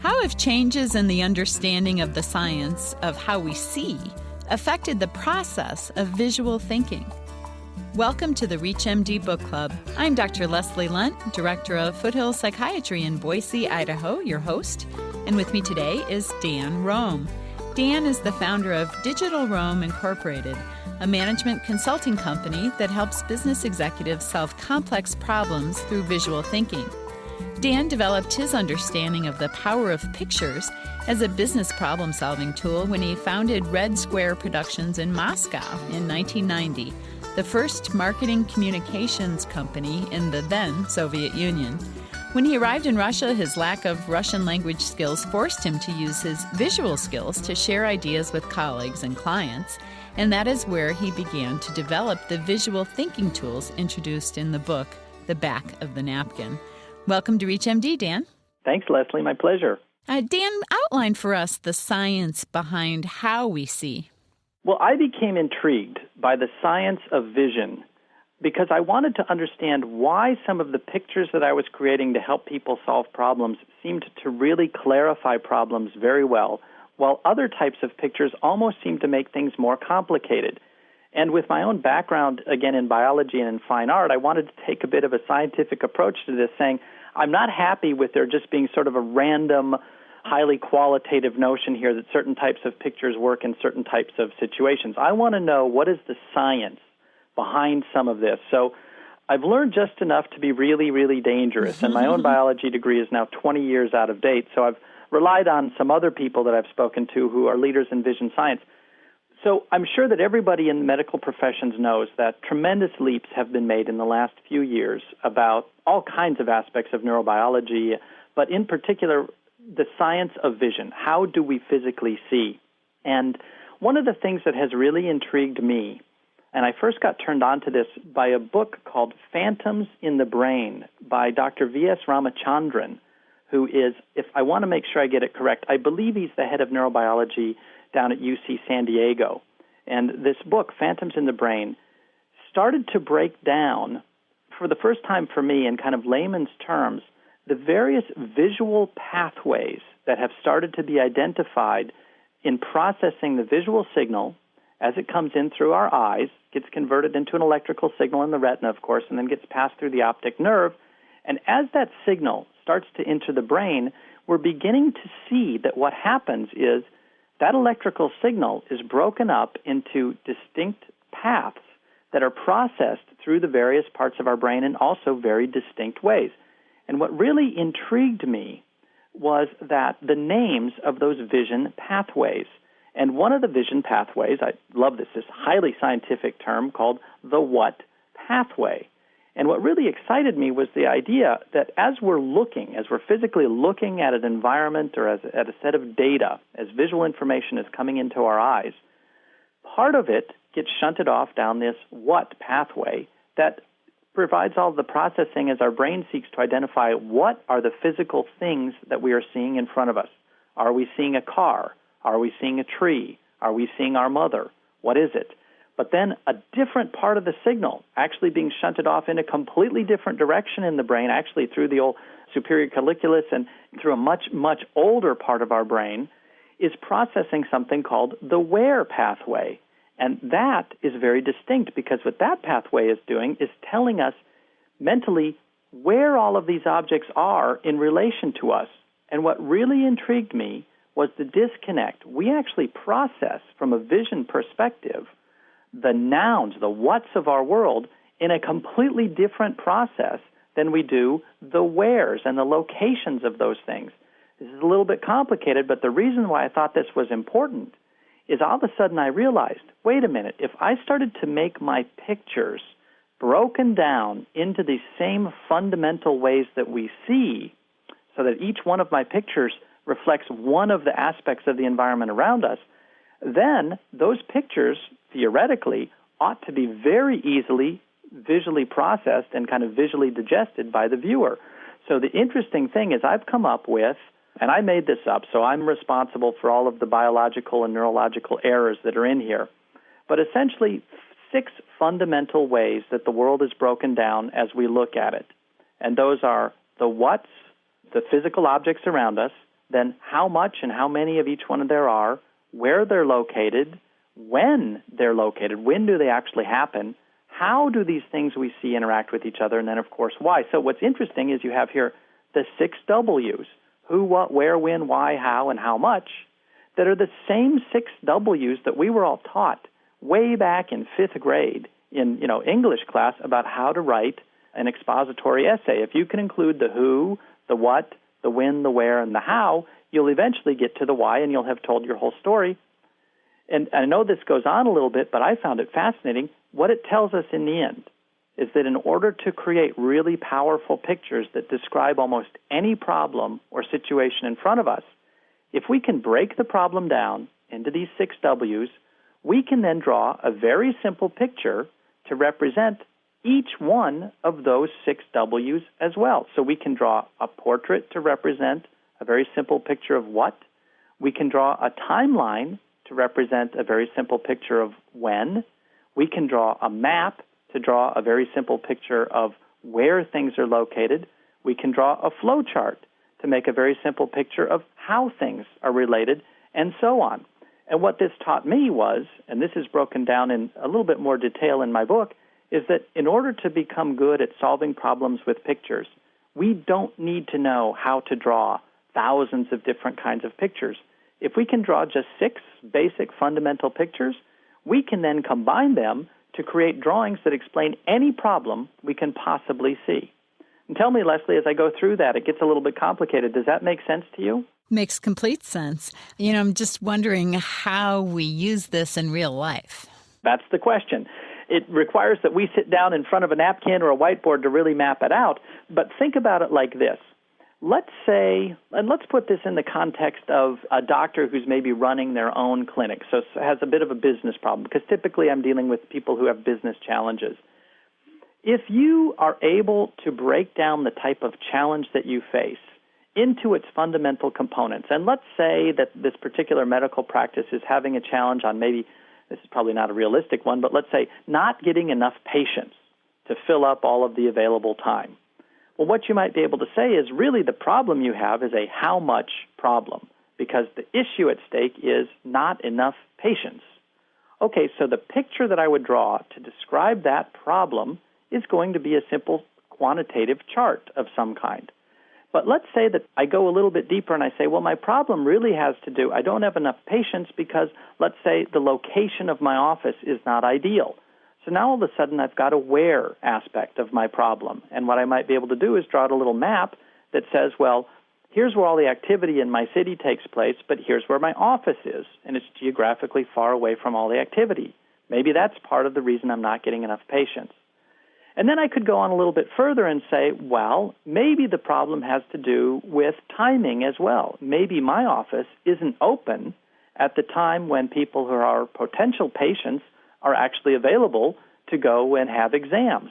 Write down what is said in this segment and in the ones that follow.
How have changes in the understanding of the science of how we see affected the process of visual thinking? Welcome to the ReachMD Book Club. I'm Dr. Leslie Lundt, Director of Foothill Psychiatry in Boise, Idaho, your host. And with me today is Dan Rome. Dan is the founder of Digital Rome Incorporated, a management consulting company that helps business executives solve complex problems through visual thinking. Dan developed his understanding of the power of pictures as a business problem-solving tool when he founded Red Square Productions in Moscow in 1990, the first marketing communications company in the then Soviet Union. When he arrived in Russia, his lack of Russian language skills forced him to use his visual skills to share ideas with colleagues and clients, and that is where he began to develop the visual thinking tools introduced in the book, The Back of the Napkin. Welcome to ReachMD, Dan. Thanks, Leslie. My pleasure. Dan, outline for us the science behind how we see. Well, I became intrigued by the science of vision because I wanted to understand why some of the pictures that I was creating to help people solve problems seemed to really clarify problems very well, while other types of pictures almost seemed to make things more complicated. And with my own background, again, in biology and in fine art, I wanted to take a bit of a scientific approach to this, saying, I'm not happy with there just being sort of a random, highly qualitative notion here that certain types of pictures work in certain types of situations. I want to know what is the science behind some of this. So I've learned just enough to be really, really dangerous, and my own biology degree is now 20 years out of date, so I've relied on some other people that I've spoken to who are leaders in vision science. So I'm sure that everybody in the medical professions knows that tremendous leaps have been made in the last few years about all kinds of aspects of neurobiology, but in particular, the science of vision. How do we physically see? And one of the things that has really intrigued me, and I first got turned on to this by a book called Phantoms in the Brain by Dr. V.S. Ramachandran, who is, if I want to make sure I get it correct, I believe he's the head of neurobiology down at UC San Diego. And this book, Phantoms in the Brain, started to break down, for the first time for me in kind of layman's terms, the various visual pathways that have started to be identified in processing the visual signal as it comes in through our eyes, gets converted into an electrical signal in the retina, of course, and then gets passed through the optic nerve. And as that signal starts to enter the brain, we're beginning to see that what happens is that electrical signal is broken up into distinct paths that are processed through the various parts of our brain in also very distinct ways. And what really intrigued me was that the names of those vision pathways. And one of the vision pathways, I love this highly scientific term called the what pathway. And what really excited me was the idea that as we're physically looking at an environment or at a set of data, as visual information is coming into our eyes, part of it gets shunted off down this what pathway that provides all the processing as our brain seeks to identify what are the physical things that we are seeing in front of us. Are we seeing a car? Are we seeing a tree? Are we seeing our mother? What is it? But then a different part of the signal actually being shunted off in a completely different direction in the brain, actually through the old superior colliculus and through a much, much older part of our brain, is processing something called the where pathway. And that is very distinct because what that pathway is doing is telling us mentally where all of these objects are in relation to us. And what really intrigued me was the disconnect. We actually process from a vision perspective the nouns, the whats of our world, in a completely different process than we do the wheres and the locations of those things. This is a little bit complicated, but the reason why I thought this was important is all of a sudden I realized, wait a minute, if I started to make my pictures broken down into these same fundamental ways that we see, so that each one of my pictures reflects one of the aspects of the environment around us, then those pictures, theoretically, ought to be very easily visually processed and kind of visually digested by the viewer. So the interesting thing is I've come up with, and I made this up, so I'm responsible for all of the biological and neurological errors that are in here, but essentially 6 fundamental ways that the world is broken down as we look at it. And those are the whats, the physical objects around us, then how much and how many of each one there are, where they're located, when they're located, when do they actually happen, how do these things we see interact with each other, and then, of course, why. So what's interesting is you have here the 6 W's, who, what, where, when, why, how, and how much, that are the same 6 W's that we were all taught way back in 5th grade in English class about how to write an expository essay. If you can include the who, the what, the when, the where, and the how, you'll eventually get to the why, and you'll have told your whole story. And I know this goes on a little bit, but I found it fascinating. What it tells us in the end is that in order to create really powerful pictures that describe almost any problem or situation in front of us, if we can break the problem down into these 6 W's, we can then draw a very simple picture to represent each one of those 6 W's as well. So we can draw a portrait to represent a very simple picture of what. We can draw a timeline to represent a very simple picture of when. We can draw a map to draw a very simple picture of where things are located. We can draw a flow chart to make a very simple picture of how things are related, and so on. And what this taught me was, and this is broken down in a little bit more detail in my book, is that in order to become good at solving problems with pictures, we don't need to know how to draw thousands of different kinds of pictures. If we can draw just 6 basic fundamental pictures, we can then combine them to create drawings that explain any problem we can possibly see. And tell me, Leslie, as I go through that, it gets a little bit complicated. Does that make sense to you? Makes complete sense. I'm just wondering how we use this in real life. That's the question. It requires that we sit down in front of a napkin or a whiteboard to really map it out. But think about it like this. Let's say, and let's put this in the context of a doctor who's maybe running their own clinic, so has a bit of a business problem, because typically I'm dealing with people who have business challenges. If you are able to break down the type of challenge that you face into its fundamental components, and let's say that this particular medical practice is having a challenge on maybe, this is probably not a realistic one, but let's say not getting enough patients to fill up all of the available time. Well, what you might be able to say is really the problem you have is a how much problem, because the issue at stake is not enough patients. Okay, so the picture that I would draw to describe that problem is going to be a simple quantitative chart of some kind. But let's say that I go a little bit deeper and I say, well, my problem really has to do, I don't have enough patients because, let's say, the location of my office is not ideal. So now all of a sudden I've got a where aspect of my problem. And what I might be able to do is draw out a little map that says, well, here's where all the activity in my city takes place, but here's where my office is, and it's geographically far away from all the activity. Maybe that's part of the reason I'm not getting enough patients. And then I could go on a little bit further and say, well, maybe the problem has to do with timing as well. Maybe my office isn't open at the time when people who are potential patients are actually available to go and have exams.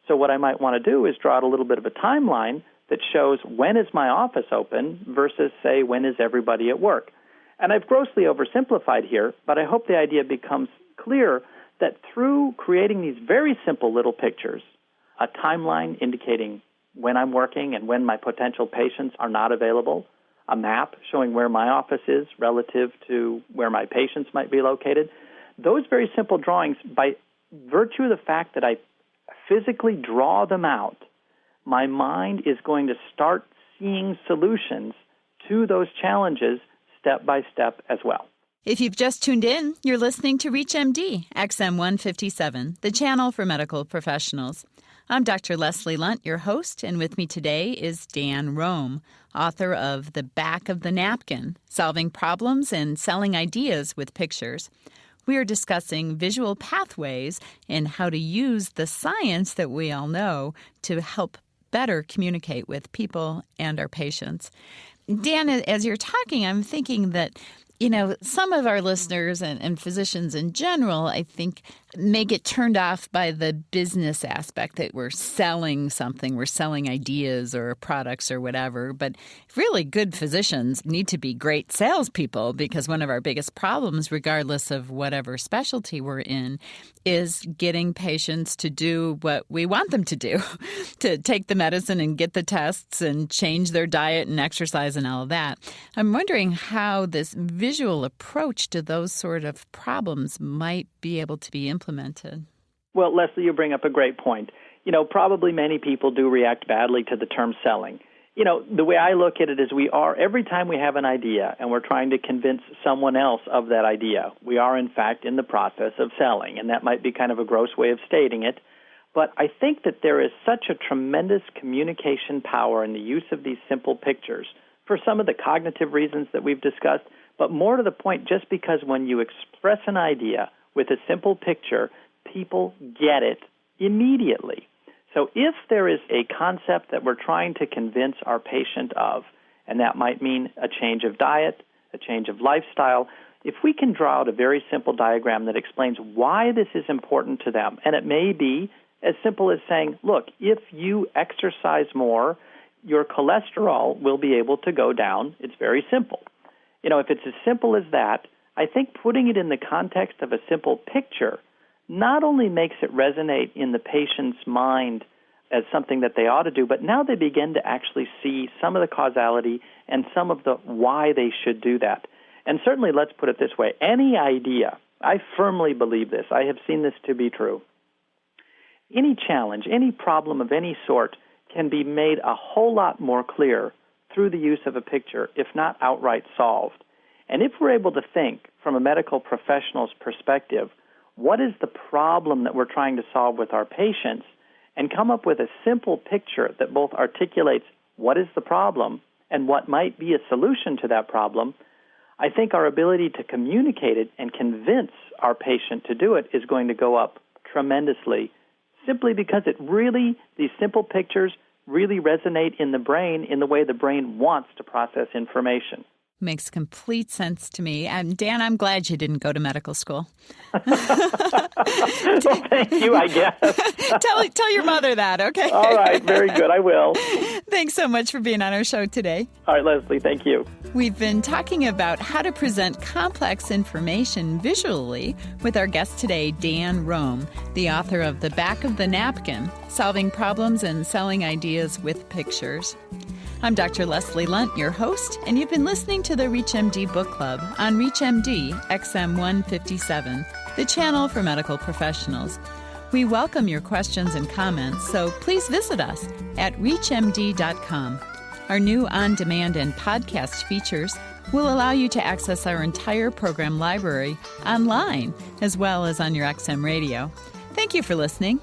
So what I might want to do is draw out a little bit of a timeline that shows when is my office open versus, say, when is everybody at work. And I've grossly oversimplified here, but I hope the idea becomes clear that through creating these very simple little pictures, a timeline indicating when I'm working and when my potential patients are not available, a map showing where my office is relative to where my patients might be located, those very simple drawings, by virtue of the fact that I physically draw them out, my mind is going to start seeing solutions to those challenges step by step as well. If you've just tuned in, you're listening to ReachMD, XM 157, the channel for medical professionals. I'm Dr. Leslie Lundt, your host, and with me today is Dan Rome, author of The Back of the Napkin, Solving Problems and Selling Ideas with Pictures. We are discussing visual pathways and how to use the science that we all know to help better communicate with people and our patients. Dan, as you're talking, I'm thinking that Some of our listeners and physicians in general, I think, may get turned off by the business aspect that we're selling something, we're selling ideas or products or whatever. But really good physicians need to be great salespeople, because one of our biggest problems, regardless of whatever specialty we're in, is getting patients to do what we want them to do, to take the medicine and get the tests and change their diet and exercise and all of that. I'm wondering how this visual approach to those sort of problems might be able to be implemented. Well, Leslie, you bring up a great point. Probably many people do react badly to the term selling. The way I look at it is every time we have an idea and we're trying to convince someone else of that idea, we are, in fact, in the process of selling. And that might be kind of a gross way of stating it. But I think that there is such a tremendous communication power in the use of these simple pictures for some of the cognitive reasons that we've discussed, but more to the point, just because when you express an idea with a simple picture, people get it immediately. So if there is a concept that we're trying to convince our patient of, and that might mean a change of diet, a change of lifestyle, if we can draw out a very simple diagram that explains why this is important to them, and it may be as simple as saying, look, if you exercise more, your cholesterol will be able to go down. It's very simple. If it's as simple as that, I think putting it in the context of a simple picture not only makes it resonate in the patient's mind as something that they ought to do, but now they begin to actually see some of the causality and some of the why they should do that. And certainly, let's put it this way, any idea, I firmly believe this, I have seen this to be true, any challenge, any problem of any sort can be made a whole lot more clear through the use of a picture, if not outright solved. And if we're able to think from a medical professional's perspective, what is the problem that we're trying to solve with our patients, and come up with a simple picture that both articulates what is the problem and what might be a solution to that problem, I think our ability to communicate it and convince our patient to do it is going to go up tremendously, simply because these simple pictures really resonate in the brain in the way the brain wants to process information. Makes complete sense to me. And Dan, I'm glad you didn't go to medical school. Well, thank you, I guess. Tell your mother that, okay? All right, very good, I will. Thanks so much for being on our show today. All right, Leslie, thank you. We've been talking about how to present complex information visually with our guest today, Dan Rome, the author of The Back of the Napkin, Solving Problems and Selling Ideas with Pictures. I'm Dr. Leslie Lundt, your host, and you've been listening to the ReachMD Book Club on ReachMD XM 157, the channel for medical professionals. We welcome your questions and comments, so please visit us at reachmd.com. Our new on-demand and podcast features will allow you to access our entire program library online, as well as on your XM radio. Thank you for listening.